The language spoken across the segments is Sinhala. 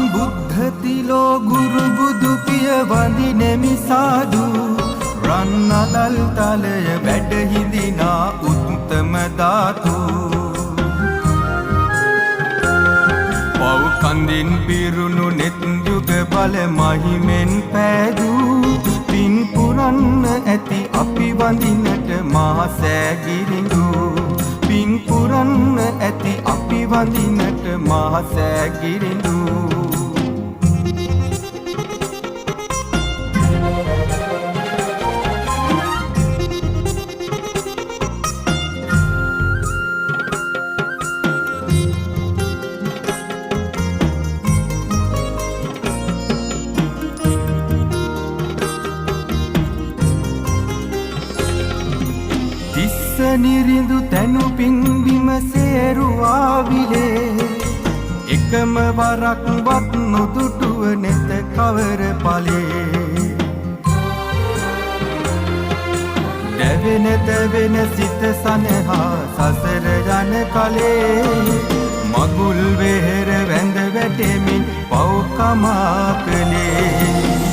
සම්බුද්ධතිලෝ ගුරු බුදු පිය වඳිනෙමි සාදු රන්නලල් තලය වැඩ හිඳිනා උත්තම ධාතු පව් කන්දින් පිරුණු නෙත් යුග බල මහිමෙන් පෑදූ පින් පුරන්න ඇති අපි වඳිනට මහා සෑගිරිඳු පින් පුරන්න ඇති අපි වඳිනට මහා සෑගිරිඳු නිරිඳු තැනු පින්බිම සේරුවාවිලේ එකම වරක් වත් නොදුටුව නෙත කවර පලේ දැවෙන දැවෙන සිත සනහා සසර යන කලේ මගුල් වෙහෙර වැඳ වැටෙමින් පව්කමා කළේ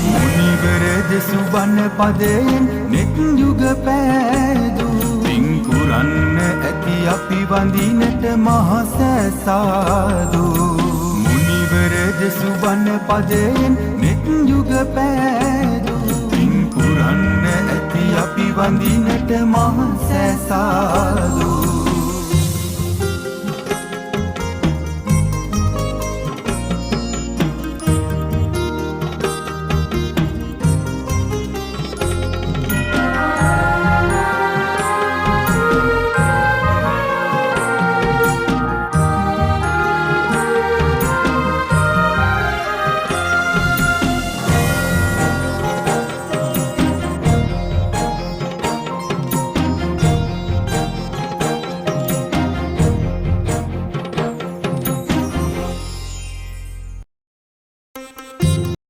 මුනිවර දෙසු බණ පදයෙන් නෙත් යුග පෑදූ පුරන්න ඇති අපි වඳිනට මහා සෑසාදු මුනිවර දෙසු බණ පදයෙන් නෙත් යුග පෑදු පින් පුරන්න ඇති අපි වඳිනට මහා සෑසාදු